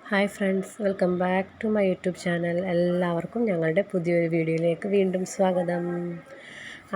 Hi friends, welcome back to my YouTube channel. എല്ലാവർക്കും ഞങ്ങളുടെ പുതിയൊരു വീഡിയോയിലേക്ക് വീണ്ടും സ്വാഗതം.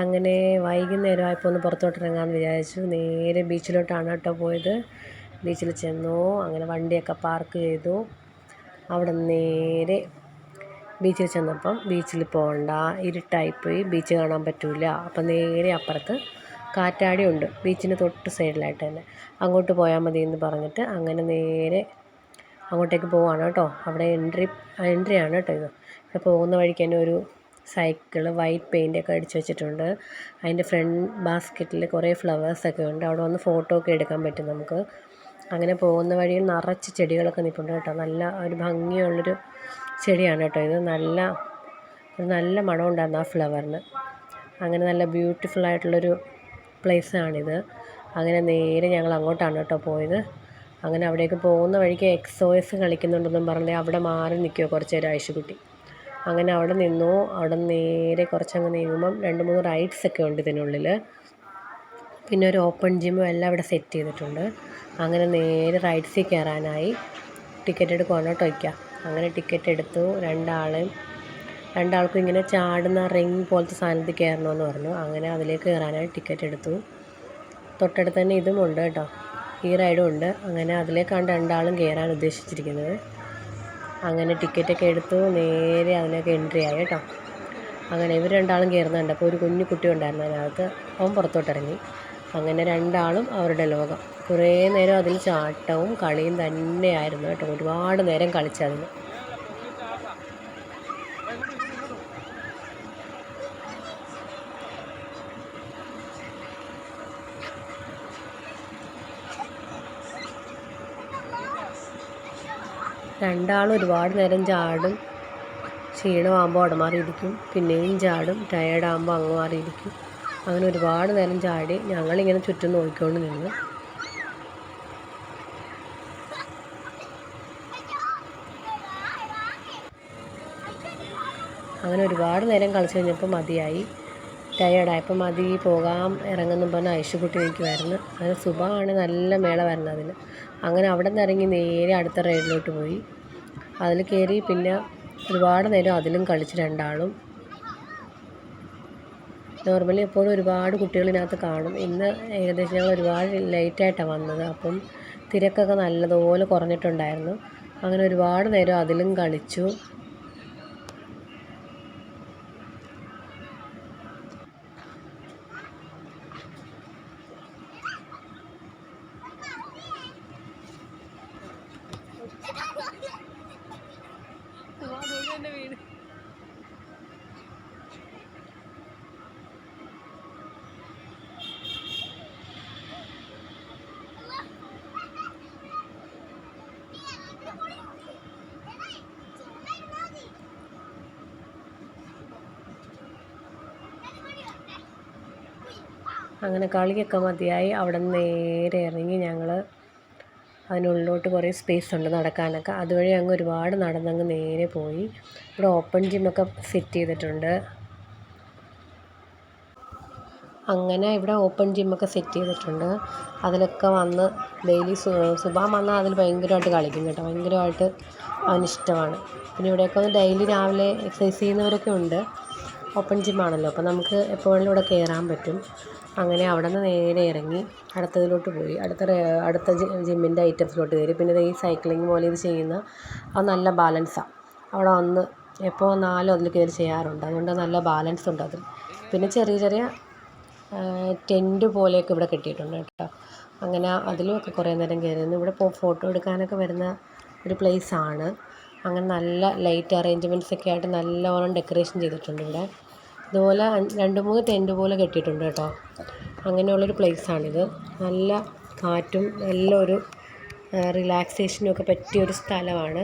അങ്ങനെ വൈകുന്നേരമായപ്പോൾ ഒന്ന് പുറത്തോട്ടിറങ്ങാമെന്ന് വിചാരിച്ചു. നേരെ ബീച്ചിലോട്ടാണ് കേട്ടോ പോയത്. ബീച്ചിൽ ചെന്നു, അങ്ങനെ വണ്ടിയൊക്കെ പാർക്ക് ചെയ്തു. അവിടെ നേരെ ബീച്ചിൽ ചെന്നപ്പം ബീച്ചിൽ പോകണ്ട, ഇരുട്ടായിപ്പോയി, ബീച്ച് കാണാൻ പറ്റില്ല. അപ്പം നേരെ അപ്പുറത്ത് കാറ്റാടി ഉണ്ട്, ബീച്ചിന് തൊട്ട് സൈഡിലായിട്ട് തന്നെ. അങ്ങോട്ട് പോയാൽ മതി എന്ന് പറഞ്ഞിട്ട് അങ്ങനെ നേരെ അങ്ങോട്ടേക്ക് പോവാണ് കേട്ടോ. അവിടെ എൻട്രി ആണ് കേട്ടോ ഇത്. ഇവിടെ പോകുന്ന വഴിക്ക് തന്നെ ഒരു സൈക്കിള് വൈറ്റ് പെയിൻ്റൊക്കെ അടിച്ച് വെച്ചിട്ടുണ്ട്. അതിൻ്റെ ഫ്രണ്ട് ബാസ്ക്കറ്റിൽ കുറേ ഫ്ലവേഴ്സൊക്കെ ഉണ്ട്. അവിടെ വന്ന് ഫോട്ടോ ഒക്കെ എടുക്കാൻ പറ്റും നമുക്ക്. അങ്ങനെ പോകുന്ന വഴിയിൽ നിറച്ച് ചെടികളൊക്കെ നിൽപ്പുണ്ട് കേട്ടോ. നല്ല ഒരു ഭംഗിയുള്ളൊരു ചെടിയാണ് കേട്ടോ ഇത്. നല്ല മണമുണ്ടായിരുന്നു ആ ഫ്ലവറിന്. അങ്ങനെ നല്ല ബ്യൂട്ടിഫുള്ളായിട്ടുള്ളൊരു പ്ലേസാണിത്. അങ്ങനെ നേരെ ഞങ്ങൾ അങ്ങോട്ടാണ് കേട്ടോ പോയത്. അങ്ങനെ അവിടേക്ക് പോകുന്ന വഴിക്ക് XOS കളിക്കുന്നുണ്ടെന്നും പറഞ്ഞ് അവിടെ മാറി നിൽക്കുമോ കുറച്ച് നേരം ഐശുകുട്ടി. അങ്ങനെ അവിടെ നിന്നു. അവിടെ നേരെ കുറച്ചങ്ങ് നീങ്ങുമ്പം 2-3 റൈഡ്സൊക്കെ ഉണ്ട് ഇതിനുള്ളിൽ. പിന്നെ ഒരു ഓപ്പൺ ജിമ്മും എല്ലാം ഇവിടെ സെറ്റ് ചെയ്തിട്ടുണ്ട്. അങ്ങനെ നേരെ റൈഡ്സിൽ കയറാനായി ടിക്കറ്റ് എടുക്കുവാണ് കേട്ടോ വയ്ക്കുക. അങ്ങനെ ടിക്കറ്റ് എടുത്തു. രണ്ടാൾക്കും ഇങ്ങനെ ചാടുന്ന റിങ് പോലത്തെ സാധനത്തിൽ കയറണമെന്ന് പറഞ്ഞു. അങ്ങനെ അതിലേക്ക് കയറാനായി ടിക്കറ്റ് എടുത്തു. തൊട്ടടുത്ത് തന്നെ ഇതും ഉണ്ട് കേട്ടോ, ഈ റൈഡും ഉണ്ട്. അങ്ങനെ അതിലേക്കാണ് രണ്ടാളും കയറാൻ ഉദ്ദേശിച്ചിരിക്കുന്നത്. അങ്ങനെ ടിക്കറ്റൊക്കെ എടുത്തു, നേരെ അതിലേക്ക് എൻട്രി ആയി കേട്ടോ. അങ്ങനെ ഇവർ രണ്ടാളും കയറുന്നുണ്ട്. അപ്പോൾ ഒരു കുഞ്ഞു കുട്ടി ഉണ്ടായിരുന്നു അതിനകത്ത്. അവൻ പുറത്തോട്ടിറങ്ങി. അങ്ങനെ രണ്ടാളും അവരുടെ ലോകം. കുറേ നേരം അതിൽ ചാട്ടവും കളിയും തന്നെയായിരുന്നു കേട്ടോ. ഒരുപാട് നേരം കളിച്ചതിൽ. രണ്ടാളും ഒരുപാട് നേരം ചാടും. ക്ഷീണമാകുമ്പോൾ അവിടെ മാറിയിരിക്കും, പിന്നെയും ചാടും. ടയേർഡാകുമ്പോൾ അങ്ങ് മാറിയിരിക്കും. അങ്ങനെ ഒരുപാട് നേരം ചാടി. ഞങ്ങളിങ്ങനെ ചുറ്റും നോക്കിക്കൊണ്ട് നിന്നു. അങ്ങനെ ഒരുപാട് നേരം കളിച്ച് കഴിഞ്ഞപ്പോൾ മതിയായി, ടയേർഡായപ്പോൾ മതി, പോകാം ഇറങ്ങുന്നു പറഞ്ഞ് ഐശുകുട്ടി നിൽക്കുമായിരുന്നു. അങ്ങനെ സുബാണ് നല്ല മേള വരുന്നത് അതിൽ. അങ്ങനെ അവിടെ നിന്ന് ഇറങ്ങി നേരെ അടുത്ത റൈഡിലോട്ട് പോയി. അതിൽ കയറി. പിന്നെ ഒരുപാട് നേരം അതിലും കളിച്ച് രണ്ടാളും. നോർമലി എപ്പോഴും ഒരുപാട് കുട്ടികളിനകത്ത് കാണും. ഇന്ന് ഏകദേശം ഞങ്ങൾ ഒരുപാട് ലേറ്റായിട്ടാണ് വന്നത്. അപ്പം തിരക്കൊക്കെ നല്ലതുപോലെ കുറഞ്ഞിട്ടുണ്ടായിരുന്നു. അങ്ങനെ ഒരുപാട് നേരം അതിലും കളിച്ചു. അങ്ങനെ കളിയൊക്കെ മതിയായി. അവിടെ നിന്ന് നേരെ ഇറങ്ങി ഞങ്ങൾ. അതിനുള്ളിലോട്ട് കുറേ സ്പേസ് ഉണ്ട് നടക്കാനൊക്കെ. അതുവഴി അങ്ങ് ഒരുപാട് നടന്നങ്ങ് നേരെ പോയി. ഇവിടെ ഓപ്പൺ ജിമ്മൊക്കെ സെറ്റ് ചെയ്തിട്ടുണ്ട്. അങ്ങനെ ഇവിടെ ഓപ്പൺ ജിമ്മൊക്കെ സെറ്റ് ചെയ്തിട്ടുണ്ട്. അതിലൊക്കെ വന്ന് ഡെയിലി സുബാൻ വന്നാൽ അതിൽ ഭയങ്കരമായിട്ട് കളിക്കും കേട്ടോ. ഭയങ്കരമായിട്ട് അവനിഷ്ടമാണ്. പിന്നെ ഇവിടെയൊക്കെ വന്ന് ഡെയിലി രാവിലെ എക്സസൈസ് ചെയ്യുന്നവരൊക്കെ ഉണ്ട്. ഓപ്പൺ ജിമ്മാണല്ലോ, അപ്പോൾ നമുക്ക് എപ്പോഴും ഇവിടെ കയറാൻ പറ്റും. അങ്ങനെ അവിടെ നിന്ന് നേരെ ഇറങ്ങി അടുത്തതിലോട്ട് പോയി. അടുത്ത ജിമ്മിൻ്റെ ഐറ്റംസിലോട്ട് കയറി. പിന്നെ ഈ സൈക്ലിംഗ് പോലെ ഇത് ചെയ്യുന്ന അത് നല്ല ബാലൻസാണ്. അവിടെ വന്ന് എപ്പോൾ വന്നാലും അതിൽ കയറി ചെയ്യാറുണ്ട്. അതുകൊണ്ട് നല്ല ബാലൻസ് ഉണ്ട് അതിൽ. പിന്നെ ചെറിയ ടെൻറ്റ് പോലെയൊക്കെ ഇവിടെ കെട്ടിയിട്ടുണ്ട് കേട്ടോ. അങ്ങനെ അതിലുമൊക്കെ കുറേ നേരം കയറിയിരുന്നു. ഇവിടെ ഫോട്ടോ എടുക്കാനൊക്കെ വരുന്ന ഒരു പ്ലേസാണ്. അങ്ങനെ നല്ല ലൈറ്റ് അറേഞ്ച്മെൻറ്റ്സൊക്കെ ആയിട്ട് നല്ലവണ്ണം ഡെക്കറേഷൻ ചെയ്തിട്ടുണ്ട് ഇവിടെ. ഇതുപോലെ 2-3 ടെൻറ്റ് പോലെ കെട്ടിയിട്ടുണ്ട് കേട്ടോ. അങ്ങനെയുള്ളൊരു പ്ലേസാണിത്. നല്ല കാറ്റും നല്ലൊരു റിലാക്സേഷനും ഒക്കെ പറ്റിയൊരു സ്ഥലമാണ്.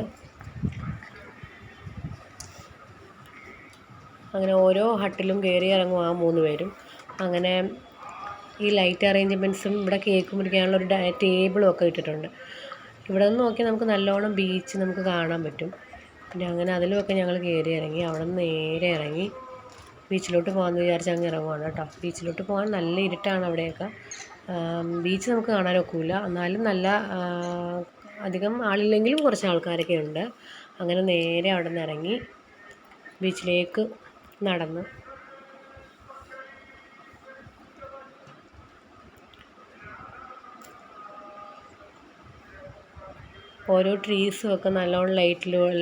അങ്ങനെ ഓരോ ഹട്ടിലും കയറി ഇറങ്ങും ആ 3 പേരും. അങ്ങനെ ഈ ലൈറ്റ് അറേഞ്ച്മെൻറ്റ്സും ഇവിടെ കേക്ക് മുറിക്കാനുള്ളൊരു ടേബിളും ഒക്കെ ഇട്ടിട്ടുണ്ട്. ഇവിടെ നിന്ന് നോക്കിയാൽ നമുക്ക് നല്ലോണം ബീച്ച് നമുക്ക് കാണാൻ പറ്റും. പിന്നെ അങ്ങനെ അതിലുമൊക്കെ ഞങ്ങൾ കയറി ഇറങ്ങി. അവിടെ നിന്ന് നേരെ ഇറങ്ങി ബീച്ചിലോട്ട് പോകാമെന്ന് വിചാരിച്ച് അങ്ങ് ഇറങ്ങുവാണ് കേട്ടോ. ബീച്ചിലോട്ട് പോകാൻ നല്ല ഇരുട്ടാണ് അവിടെയൊക്കെ. ബീച്ച് നമുക്ക് കാണാനൊക്കില്ല, എന്നാലും നല്ല അധികം ആളില്ലെങ്കിലും കുറച്ച് ആൾക്കാരൊക്കെ ഉണ്ട്. അങ്ങനെ നേരെ അവിടെ നിന്ന് ഇറങ്ങി ബീച്ചിലേക്ക് നടന്നു. ഓരോ ട്രീസും ഒക്കെ നല്ലോണം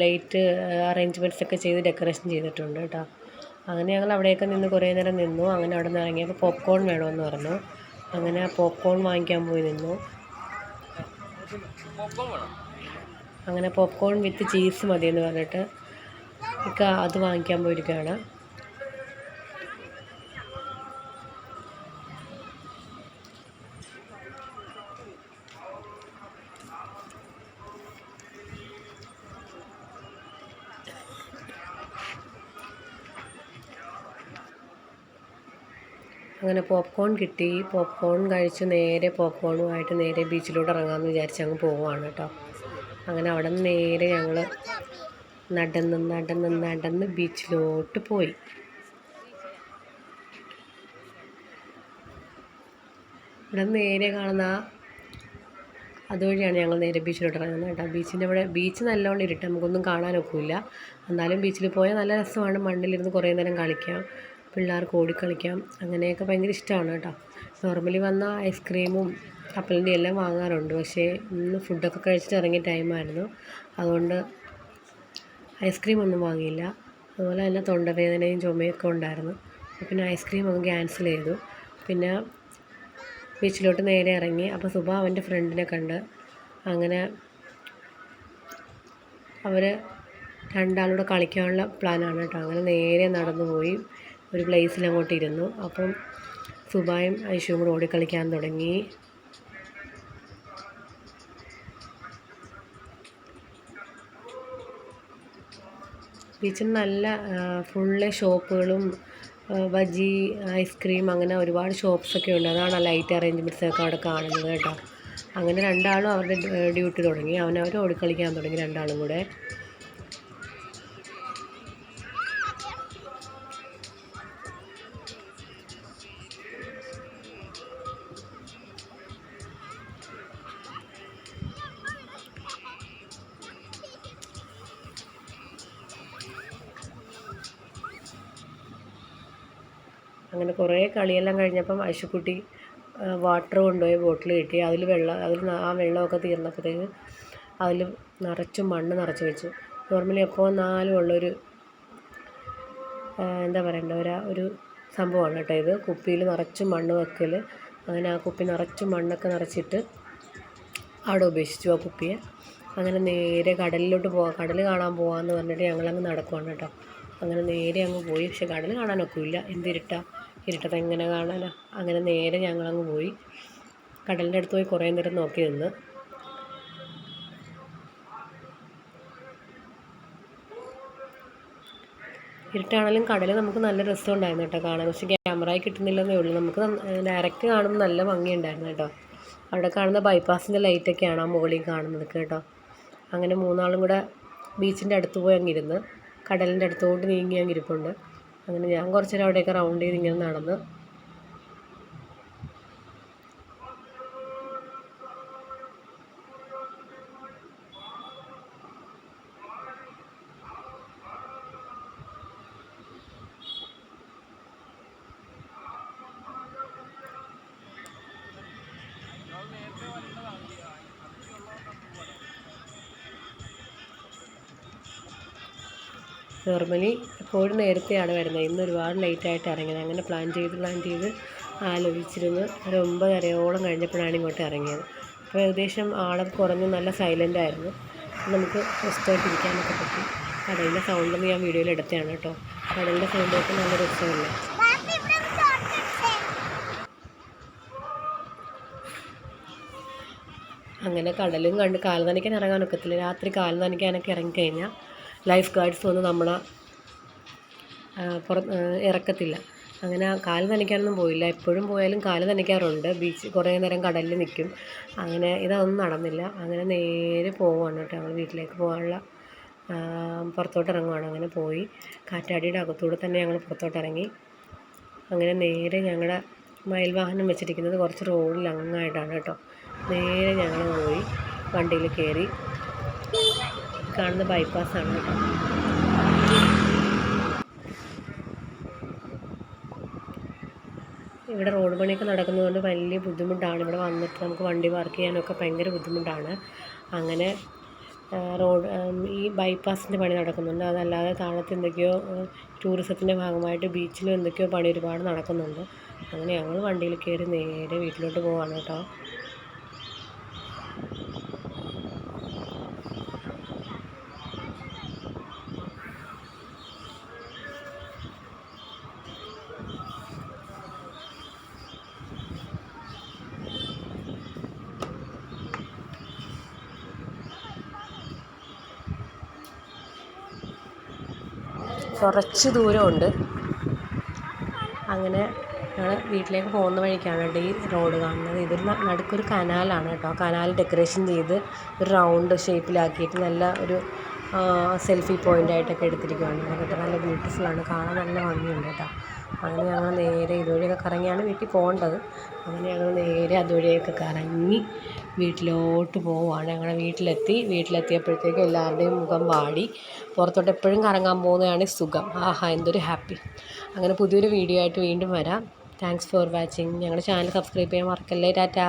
ലൈറ്റ് അറേഞ്ച്മെൻറ്റ്സ് ഒക്കെ ചെയ്ത് ഡെക്കറേഷൻ ചെയ്തിട്ടുണ്ട് കേട്ടോ. അങ്ങനെ ഞങ്ങൾ അവിടെയൊക്കെ നിന്ന് കുറേ നേരം നിന്നു. അങ്ങനെ അവിടെ നിന്ന് ഇറങ്ങിയപ്പോൾ പോപ്കോൺ വേണമെന്ന് പറഞ്ഞു. അങ്ങനെ പോപ്കോൺ വാങ്ങിക്കാൻ പോയി നിന്നു. അങ്ങനെ പോപ്കോൺ വിത്ത് ചീസ് മതിയെന്ന് പറഞ്ഞിട്ട് അത് വാങ്ങിക്കാൻ പോയിരിക്കുകയാണ്. അങ്ങനെ പോപ്കോൺ കിട്ടി. പോപ്കോൺ കഴിച്ച് നേരെ പോപ്കോണുമായിട്ട് നേരെ ബീച്ചിലോട്ട് ഇറങ്ങാമെന്ന് വിചാരിച്ച് അങ്ങ് പോവുകയാണ് കേട്ടോ. അങ്ങനെ അവിടെ നിന്ന് നേരെ ഞങ്ങൾ നടന്ന് ബീച്ചിലോട്ട് പോയി. ഇവിടെ നിന്ന് നേരെ കാണുന്ന അതുവഴിയാണ് ഞങ്ങൾ നേരെ ബീച്ചിലോട്ട് ഇറങ്ങുന്നത് കേട്ടോ. ബീച്ച് നല്ലോണം ഇരുട്ട്, നമുക്കൊന്നും കാണാനൊക്കില്ല. എന്നാലും ബീച്ചിൽ പോയാൽ നല്ല രസമാണ്. മണ്ണിലിരുന്ന് കുറേ നേരം കളിക്കാം, പിള്ളേർക്ക് ഓടിക്കളിക്കാം. അങ്ങനെയൊക്കെ ഭയങ്കര ഇഷ്ടമാണ് കേട്ടോ. നോർമലി വന്നാൽ ഐസ്ക്രീമും കപ്പലിൻ്റെ എല്ലാം വാങ്ങാറുണ്ട്. പക്ഷേ ഇന്ന് ഫുഡൊക്കെ കഴിച്ചിട്ട് ഇറങ്ങിയ ടൈമായിരുന്നു, അതുകൊണ്ട് ഐസ്ക്രീമൊന്നും വാങ്ങിയില്ല. അതുപോലെ തന്നെ തൊണ്ടവേദനയും ചുമയൊക്കെ ഉണ്ടായിരുന്നു. പിന്നെ ഐസ്ക്രീം അങ്ങ് ക്യാൻസൽ ചെയ്തു. പിന്നെ ബീച്ചിലോട്ട് നേരെ ഇറങ്ങി. അപ്പോൾ സുബ അവൻ്റെ ഫ്രണ്ടിനെ കണ്ട്. അങ്ങനെ അവർ രണ്ടാളൂടെ കളിക്കാനുള്ള പ്ലാനാണ് കേട്ടോ. അങ്ങനെ നേരെ നടന്നു പോയി ഒരു പ്ലേസിൽ അങ്ങോട്ട് ഇരുന്നു. അപ്പം സുബായും ഐഷുവും കൂടെ ഓടിക്കളിക്കാൻ തുടങ്ങി. ബീച്ചിൽ നല്ല ഫുള്ള് ഷോപ്പുകളും ബജി, ഐസ്ക്രീം, അങ്ങനെ ഒരുപാട് ഷോപ്സൊക്കെ ഉണ്ട്. അതാണ് ആ ലൈറ്റ് അറേഞ്ച്മെൻറ്റ്സൊക്കെ അവിടെ കാണുന്നത് കേട്ടോ. അങ്ങനെ രണ്ടാളും അവരുടെ ഡ്യൂട്ടി തുടങ്ങി. അവനവർ ഓടിക്കളിക്കാൻ തുടങ്ങി രണ്ടാളും കൂടെ. അങ്ങനെ കുറേ കളിയെല്ലാം കഴിഞ്ഞപ്പം ഐഷുക്കുട്ടി വാട്ടർ കൊണ്ടുപോയി ബോട്ടിൽ കിട്ടി. അതിൽ ആ വെള്ളമൊക്കെ തീർന്നപ്പോഴത്തേക്ക് അതിൽ നിറച്ചും മണ്ണ് നിറച്ച് വെച്ചു. നോർമലി എപ്പോൾ വന്നാലും ഉള്ളൊരു എന്താ പറയണ്ട ഒരു സംഭവമാണ് കേട്ടോ ഇത്. കുപ്പിയിൽ നിറച്ചും മണ്ണ് വെക്കൽ. അങ്ങനെ ആ കുപ്പി നിറച്ചും മണ്ണൊക്കെ നിറച്ചിട്ട് അവിടെ ഉപേക്ഷിച്ചു ആ കുപ്പിയെ. അങ്ങനെ നേരെ കടലിലോട്ട് കടൽ കാണാൻ പോകാമെന്ന് പറഞ്ഞിട്ട് ഞങ്ങളങ്ങ് നടക്കുവാണ് കേട്ടോ. അങ്ങനെ നേരെ അങ്ങ് പോയി. പക്ഷെ കടൽ കാണാനൊക്കില്ല, ഇരുട്ടത്ത് എങ്ങനെ കാണാനാ. അങ്ങനെ നേരെ ഞങ്ങളങ്ങ് പോയി. കടലിൻ്റെ അടുത്ത് പോയി കുറേ നേരം നോക്കി നിന്ന്. ഇരുട്ടാണെങ്കിലും കടൽ നമുക്ക് നല്ല രസം ഉണ്ടായിരുന്നു കേട്ടോ കാണാൻ. പക്ഷേ ക്യാമറയിൽ കിട്ടുന്നില്ലെന്നേ ഉള്ളൂ. നമുക്ക് ഡയറക്റ്റ് കാണുമ്പോൾ നല്ല ഭംഗിയുണ്ടായിരുന്നു കേട്ടോ. അവിടെ കാണുന്ന ബൈപ്പാസിൻ്റെ ലൈറ്റൊക്കെയാണ് ആ മുകളിൽ കാണുന്നത് കേട്ടോ. അങ്ങനെ മൂന്നാളും കൂടെ ബീച്ചിൻ്റെ അടുത്ത് പോയി അങ്ങിരുന്ന് കടലിൻ്റെ അടുത്തോട്ട് നീങ്ങി അങ്ങിരിപ്പുണ്ട്. അങ്ങനെ ഞാൻ കുറച്ച് നേരം അവിടെയൊക്കെ റൗണ്ട് ചെയ്ത് ഇങ്ങനെ നടന്ന്. നോർമലി എപ്പോഴും നേരത്തെയാണ് വരുന്നത്. ഇന്ന് ഒരുപാട് ലേറ്റായിട്ട് ഇറങ്ങിയത്. അങ്ങനെ പ്ലാൻ ചെയ്ത് ആലോചിച്ചിരുന്ന് ഒരു 9:30 കഴിഞ്ഞപ്പോഴാണ് ഇങ്ങോട്ട് ഇറങ്ങിയത്. അപ്പോൾ ഏകദേശം ആളൊക്കെ കുറഞ്ഞ് നല്ല സൈലൻ്റ് ആയിരുന്നു. നമുക്ക് സ്വസ്ഥമായിട്ട് ഇരിക്കാനൊക്കെ പറ്റി. കടലിൻ്റെ സൗണ്ടൊന്നും ഞാൻ വീഡിയോയിൽ എടുത്തതാണ് കേട്ടോ. കടലിൻ്റെ സൗണ്ടൊക്കെ നല്ല രസമല്ലേ. അങ്ങനെ കടലും കണ്ട് കാല് നനയ്ക്കാൻ ഇറങ്ങാനൊക്കത്തില്ല. രാത്രി കാല് നനയ്ക്കാനൊക്കെ ഇറങ്ങിക്കഴിഞ്ഞാൽ ലൈഫ് ഗാർഡ്സ് വന്ന് നമ്മളെ ഇറക്കത്തില്ല. അങ്ങനെ കാല് നനയ്ക്കാനൊന്നും പോയില്ല. എപ്പോഴും പോയാലും കാല് നനയ്ക്കാറുണ്ട്. കുറേ നേരം കടലിൽ നിൽക്കും. അങ്ങനെ ഇതൊന്നും നടന്നില്ല. അങ്ങനെ നേരെ പോവുകയാണ് കേട്ടോ. ഞങ്ങൾ വീട്ടിലേക്ക് പോകാനുള്ള പുറത്തോട്ട് ഇറങ്ങുവാണ്. അങ്ങനെ പോയി കാറ്റാടിയുടെ അകത്തൂടെ തന്നെ ഞങ്ങൾ പുറത്തോട്ട് ഇറങ്ങി. അങ്ങനെ നേരെ ഞങ്ങളുടെ മയിൽ വാഹനം വെച്ചിരിക്കുന്നത് കുറച്ച് റോഡിൽ അങ്ങായിട്ടാണ് കേട്ടോ. നേരെ ഞങ്ങൾ പോയി വണ്ടിയിൽ കയറി. കാണുന്ന ബൈപ്പാസാണ് കേട്ടോ. ഇവിടെ റോഡ് പണിയൊക്കെ നടക്കുന്നതുകൊണ്ട് വലിയ ബുദ്ധിമുട്ടാണ്. ഇവിടെ വന്നിട്ട് നമുക്ക് വണ്ടി പാർക്ക് ചെയ്യാനൊക്കെ ഭയങ്കര ബുദ്ധിമുട്ടാണ്. അങ്ങനെ ഈ ബൈപ്പാസിൻ്റെ പണി നടക്കുന്നുണ്ട്. അതല്ലാതെ താഴത്ത് എന്തൊക്കെയോ ടൂറിസത്തിൻ്റെ ഭാഗമായിട്ട് ബീച്ചിലും എന്തൊക്കെയോ പണി ഒരുപാട് നടക്കുന്നുണ്ട്. അങ്ങനെ ഞങ്ങൾ വണ്ടിയിൽ കയറി നേരെ വീട്ടിലോട്ട് പോവാണ് കേട്ടോ. കുറച്ച് ദൂരമുണ്ട്. അങ്ങനെ ഞങ്ങൾ വീട്ടിലേക്ക് പോകുന്ന വഴിക്കാണ് കേട്ടോ ഈ റോഡ് കാണുന്നത്. ഇതൊരു നടുക്കൊരു കനാലാണ് കേട്ടോ. കനാൽ ഡെക്കറേഷൻ ചെയ്ത് ഒരു റൗണ്ട് ഷേപ്പിലാക്കിയിട്ട് നല്ല ഒരു സെൽഫി പോയിൻ്റായിട്ടൊക്കെ എടുത്തിരിക്കുകയാണ് കേട്ടോ. നല്ല ബ്യൂട്ടിഫുള്ളാണ്, കാണാൻ നല്ല ഭംഗിയുണ്ട് കേട്ടോ. അങ്ങനെ ഞങ്ങൾ നേരെ ഇതുവഴിയൊക്കെ കറങ്ങിയാണ് വീട്ടിൽ പോകേണ്ടത്. അങ്ങനെ ഞങ്ങൾ നേരെ അതുവഴിയൊക്കെ കറങ്ങി വീട്ടിലോട്ട് പോവുകയാണ്. ഞങ്ങളുടെ വീട്ടിലെത്തിയപ്പോഴത്തേക്കും എല്ലാവരുടെയും മുഖം വാടി. പുറത്തോട്ട് എപ്പോഴും കറങ്ങാൻ പോകുന്നതാണ് സുഖം. ആഹാ, എന്തൊരു ഹാപ്പി. അങ്ങനെ പുതിയൊരു വീഡിയോ ആയിട്ട് വീണ്ടും വരാം. Thanks for watching. ഞങ്ങളുടെ ചാനൽ സബ്സ്ക്രൈബ് ചെയ്യാൻ മറക്കല്ലേ. ടാറ്റാ.